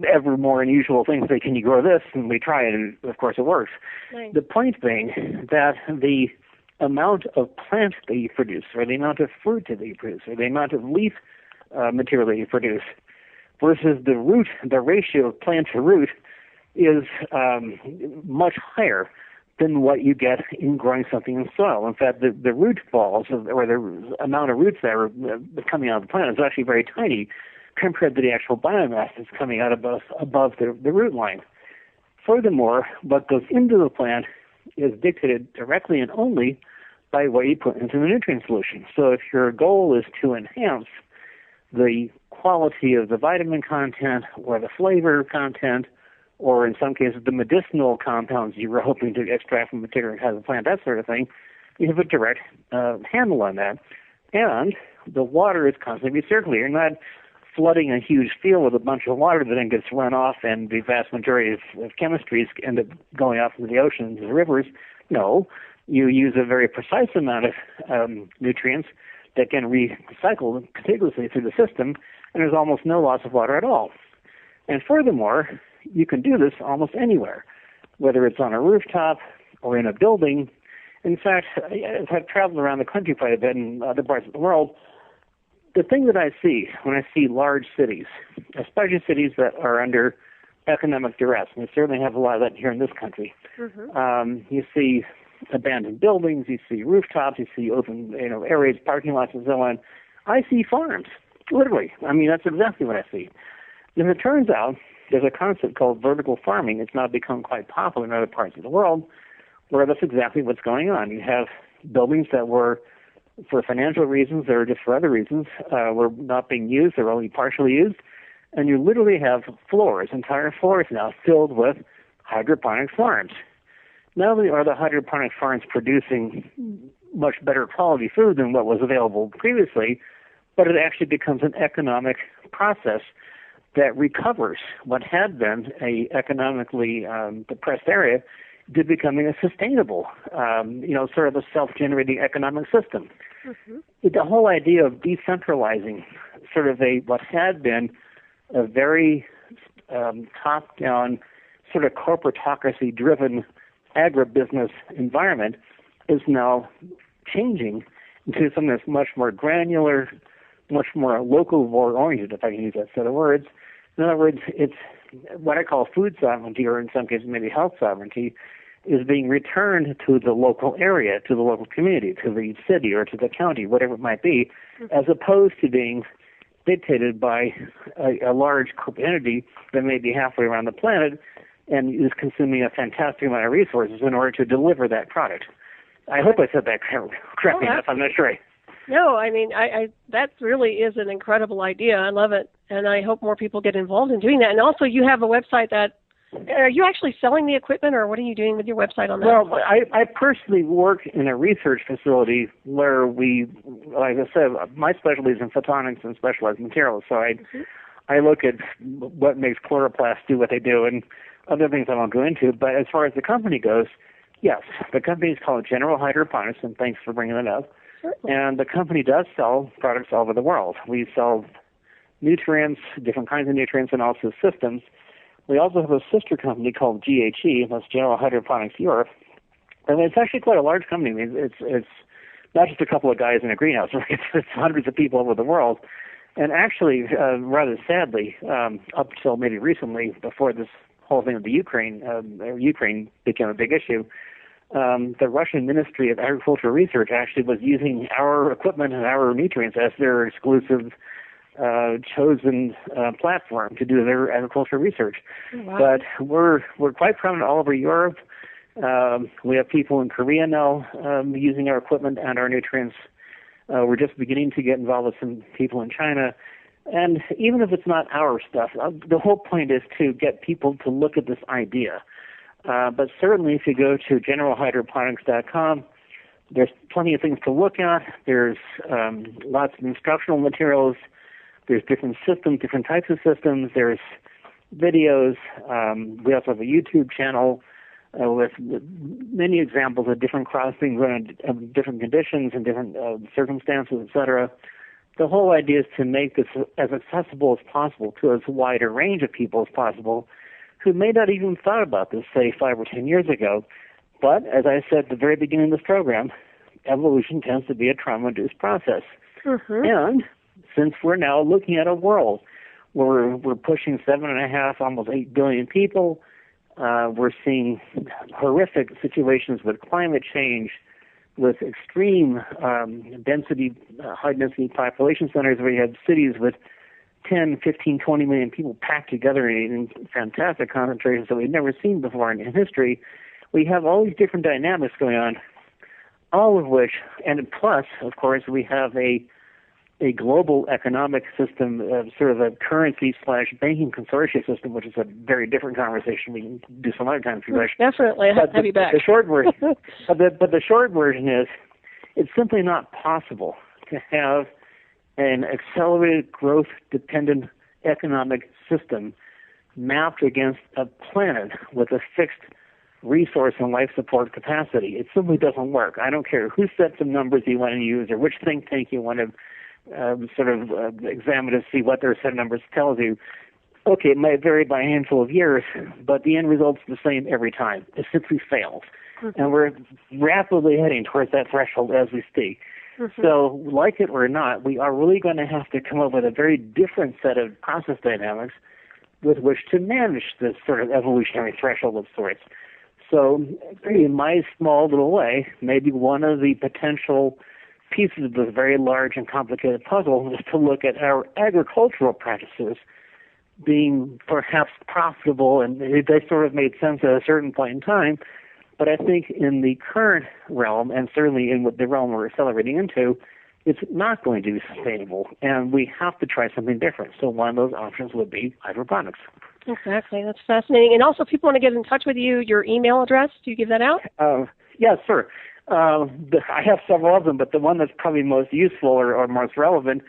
ever more unusual things. Say, can you grow this? And we try it, and of course it works. Nice. The point being that the amount of plant that you produce, or the amount of fruit that you produce, or the amount of leaf material that you produce, versus the root, the ratio of plant to root, is much higher than what you get in growing something in soil. In fact, the root balls, or the amount of roots that are coming out of the plant, is actually very tiny compared to the actual biomass that's coming out above the root line. Furthermore, what goes into the plant is dictated directly and only by what you put into the nutrient solution. So if your goal is to enhance the quality of the vitamin content or the flavor content, or in some cases the medicinal compounds you were hoping to extract from a particular kind of plant, that sort of thing, you have a direct handle on that. And the water is constantly recirculating. You're not flooding a huge field with a bunch of water that then gets run off, and the vast majority of chemistries end up going off into the oceans and the rivers. No, you use a very precise amount of nutrients that can recycle contiguously through the system, and there's almost no loss of water at all. And furthermore, you can do this almost anywhere, whether it's on a rooftop or in a building. In fact, as I've traveled around the country quite a bit in other parts of the world, the thing that I see when I see large cities, especially cities that are under economic duress, and we certainly have a lot of that here in this country, you see abandoned buildings, you see rooftops, you see open areas, parking lots, and so on. I see farms, literally. I mean, that's exactly what I see. And it turns out there's a concept called vertical farming. It's now become quite popular in other parts of the world, where that's exactly what's going on. You have buildings that were, for financial reasons or just for other reasons, were not being used or only partially used, and you literally have floors, entire floors now filled with hydroponic farms. Not only are the hydroponic farms producing much better quality food than what was available previously, but it actually becomes an economic process that recovers what had been a economically depressed area to becoming a sustainable, sort of a self-generating economic system. Mm-hmm. The whole idea of decentralizing sort of what had been a very top-down, sort of corporatocracy-driven agribusiness environment is now changing into something that's much more granular, much more local-oriented, if I can use that set of words. In other words, it's what I call food sovereignty, or in some cases maybe health sovereignty, is being returned to the local area, to the local community, to the city or to the county, whatever it might be, as opposed to being dictated by a large entity that may be halfway around the planet and is consuming a fantastic amount of resources in order to deliver that product. I hope I said that correctly enough. I'm not sure. No, I mean, that really is an incredible idea. I love it, and I hope more people get involved in doing that. And also, you have a website that, are you actually selling the equipment, or what are you doing with your website on that? Well, I personally work in a research facility where we, like I said, my specialty is in photonics and specialized materials. So I look at what makes chloroplasts do what they do and other things I won't go into. But as far as the company goes, yes, the company is called General Hydroponics, and thanks for bringing that up. Certainly. And the company does sell products all over the world. We sell nutrients, different kinds of nutrients, and also systems. We also have a sister company called GHE, that's General Hydroponics Europe. And it's actually quite a large company. I mean, it's not just a couple of guys in a greenhouse. It's hundreds of people over the world. And actually, rather sadly, up till maybe recently, before this whole thing with the Ukraine became a big issue, the Russian Ministry of Agricultural Research actually was using our equipment and our nutrients as their exclusive chosen platform to do their agricultural research. Wow. But we're quite prominent all over Europe. We have people in Korea now using our equipment and our nutrients. We're just beginning to get involved with some people in China. And even if it's not our stuff, the whole point is to get people to look at this idea. But certainly if you go to generalhydroponics.com, there's plenty of things to look at. There's lots of instructional materials. There's different systems, different types of systems. There's videos. We also have a YouTube channel with many examples of different crossings of different conditions and different circumstances, etc. The whole idea is to make this as accessible as possible to as wide a range of people as possible who may not even thought about this, say, 5 or 10 years ago. But, as I said at the very beginning of this program, evolution tends to be a trauma-induced process. Mm-hmm. And since we're now looking at a world where we're pushing 7.5, almost 8 billion people, we're seeing horrific situations with climate change, with extreme high-density population centers where you have cities with 10, 15, 20 million people packed together in fantastic concentrations that we've never seen before in history. We have all these different dynamics going on, all of which, and plus, of course, we have a global economic system, sort of a currency/banking consortium system, which is a very different conversation. We can do some other time if you wish. Definitely, I'll have you back. The short version, but the short version is, it's simply not possible to have an accelerated growth-dependent economic system mapped against a planet with a fixed resource and life support capacity. It simply doesn't work. I don't care who sets the numbers you want to use or which think tank you want to examine to see what their set of numbers tells you. Okay, it might vary by a handful of years, but the end result's the same every time. It simply fails. Mm-hmm. And we're rapidly heading towards that threshold as we speak. Mm-hmm. So, like it or not, we are really going to have to come up with a very different set of process dynamics with which to manage this sort of evolutionary threshold of sorts. So, in my small little way, maybe one of the potential pieces of this very large and complicated puzzle is to look at our agricultural practices being perhaps profitable, and they sort of made sense at a certain point in time. But I think in the current realm, and certainly in the realm we're accelerating into, it's not going to be sustainable, and we have to try something different. So one of those options would be hydroponics. Exactly. That's fascinating. And also, if people want to get in touch with you, your email address, do you give that out? Yes, sir. I have several of them, but the one that's probably most useful or most relevant,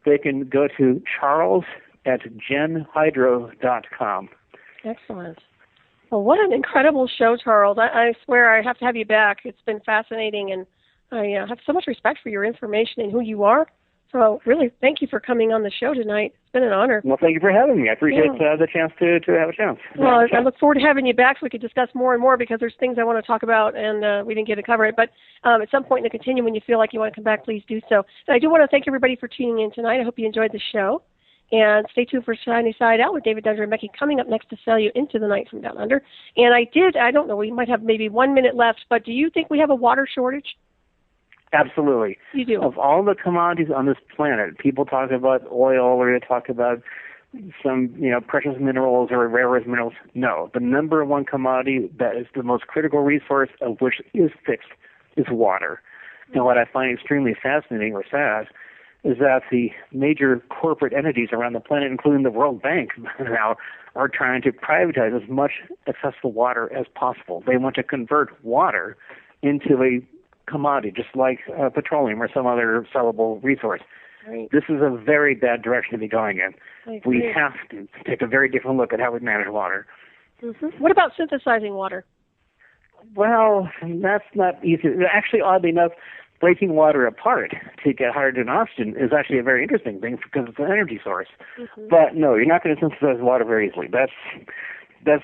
they can go to charles@genhydro.com. Excellent. Well, what an incredible show, Charles. I swear I have to have you back. It's been fascinating, and I have so much respect for your information and who you are. So really, thank you for coming on the show tonight. It's been an honor. Well, thank you for having me. I appreciate the chance to have a chance. Well, I look forward to having you back so we could discuss more and more, because there's things I want to talk about, and we didn't get to cover it. But at some point in the continuum, when you feel like you want to come back, please do so. And I do want to thank everybody for tuning in tonight. I hope you enjoyed the show. And stay tuned for Shiny Side Out with David Dundramecki coming up next to sell you into the night from down under. And I don't know, we might have maybe 1 minute left, but do you think we have a water shortage? Absolutely. You do? Of all the commodities on this planet, people talk about oil or they talk about some, precious minerals or rare earth minerals. No, the number one commodity that is the most critical resource of which is fixed is water. And what I find extremely fascinating or sad is that the major corporate entities around the planet, including the World Bank now, are trying to privatize as much accessible water as possible. They want to convert water into a commodity, just like petroleum or some other sellable resource. Right. This is a very bad direction to be going in. We have to take a very different look at how we manage water. Mm-hmm. What about synthesizing water? Well, that's not easy. Actually, oddly enough, breaking water apart to get hydrogen and oxygen is actually a very interesting thing because it's an energy source. Mm-hmm. But no, you're not going to synthesize water very easily. That's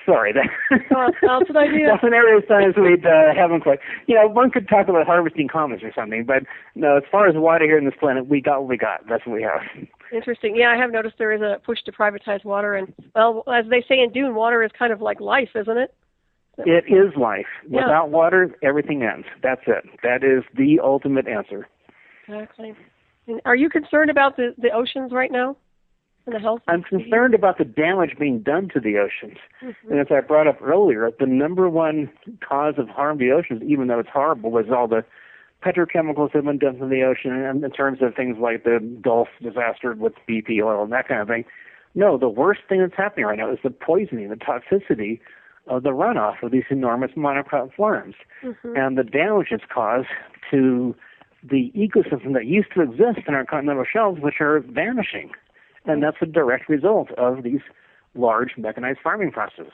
sorry. That's an idea. That's an area of science we haven't quite. One could talk about harvesting comets or something, but no, as far as water here on this planet, we got what we got. That's what we have. Interesting. Yeah, I have noticed there is a push to privatize water, and well, as they say in Dune, water is kind of like life, isn't it? So, it is life. Yeah. Without water, everything ends. That's it. That is the ultimate answer. Exactly. And are you concerned about the oceans right now and the health? I'm concerned about the damage being done to the oceans. Mm-hmm. And as I brought up earlier, the number one cause of harm to the oceans, even though it's horrible, was all the petrochemicals that have been done to the ocean, and in terms of things like the Gulf disaster with BP oil and that kind of thing. No, the worst thing that's happening right now is the poisoning, the toxicity of the runoff of these enormous monocrop farms, and the damage it's caused to the ecosystem that used to exist in our continental shelves, which are vanishing. And that's a direct result of these large mechanized farming processes.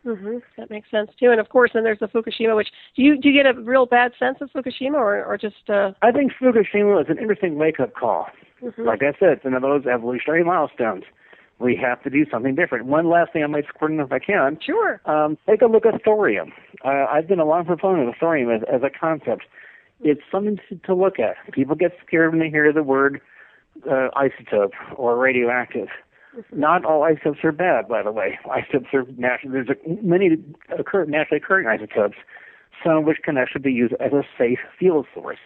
That makes sense too. And of course, then there's the Fukushima, which do you get a real bad sense of Fukushima, or just? I think Fukushima was an interesting wake-up call. Like I said, it's one of those evolutionary milestones. We have to do something different. One last thing I might squirt in if I can. Sure. Take a look at thorium. I've been a long proponent of thorium as a concept. It's something to look at. People get scared when they hear the word isotope or radioactive. Not all isotopes are bad, by the way. Isotopes are natural. There's many naturally occurring isotopes, some of which can actually be used as a safe fuel source.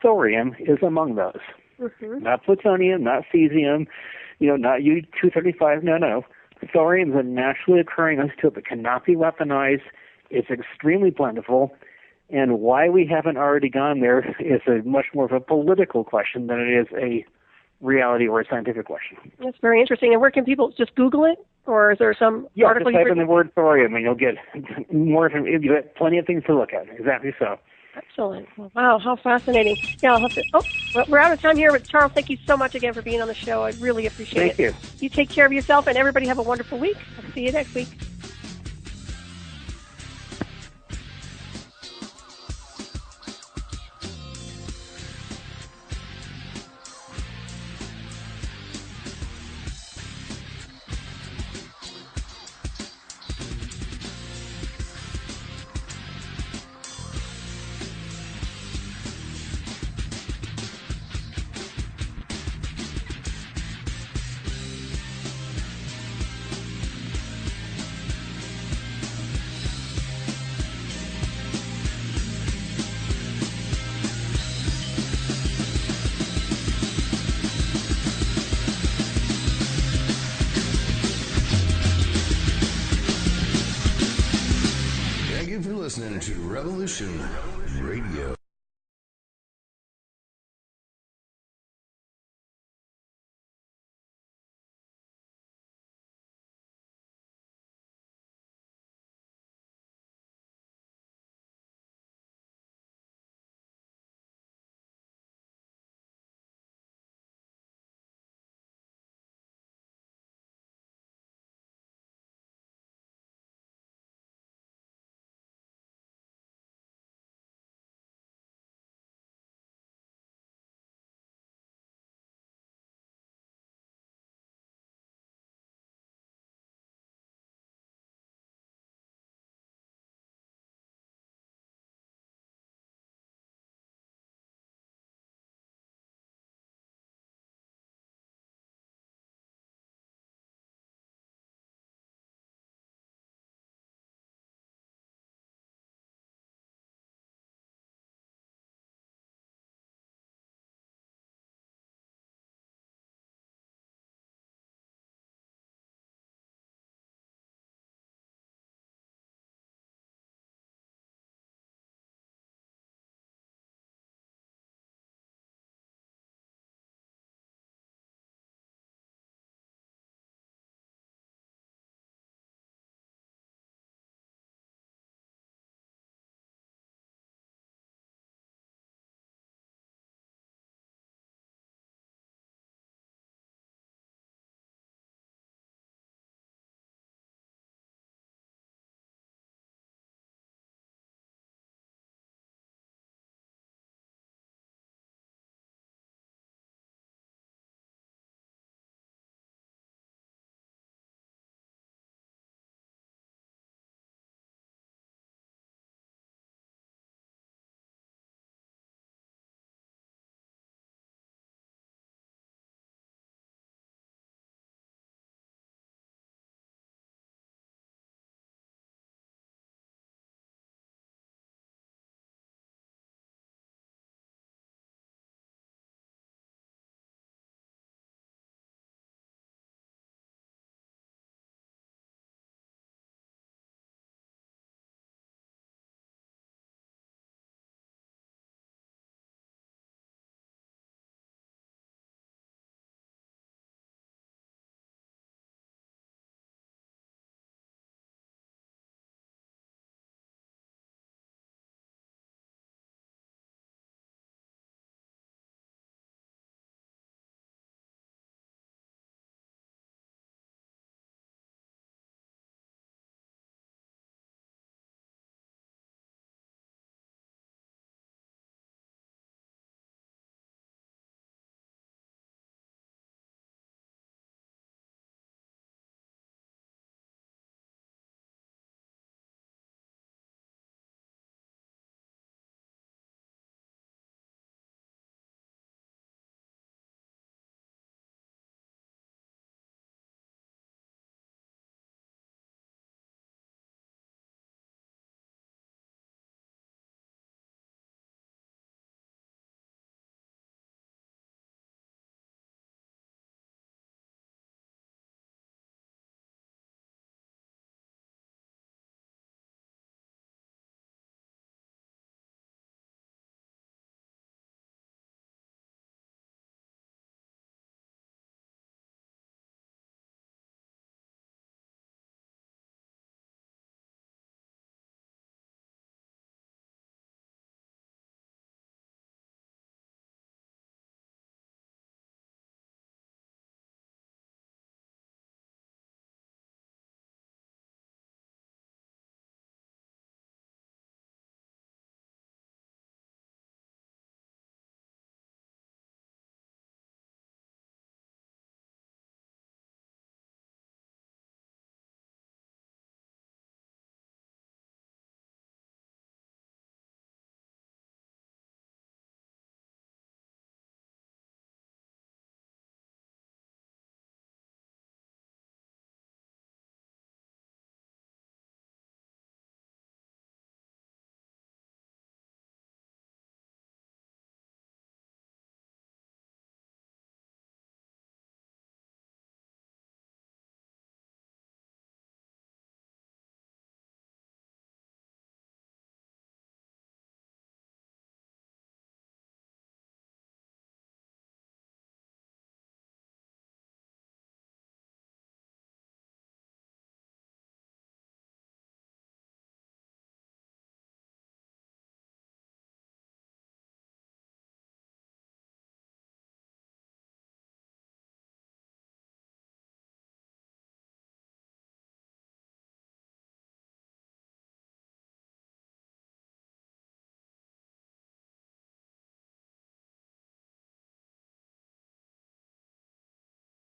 Thorium is among those. Not plutonium, not cesium, not U-235. No. Thorium is a naturally occurring isotope that cannot be weaponized. It's extremely plentiful. And why we haven't already gone there is a much more of a political question than it is a reality or a scientific question. That's very interesting. And where can people just Google it, or is there some article? Just type in the word thorium, and you'll get more. You get plenty of things to look at. Exactly so. Excellent. Wow, how fascinating. Yeah, I'll have to. Well, we're out of time here, but Charles, thank you so much again for being on the show. I really appreciate it. Thank you. You take care of yourself, and everybody have a wonderful week. I'll see you next week. Listening to Revolution Radio.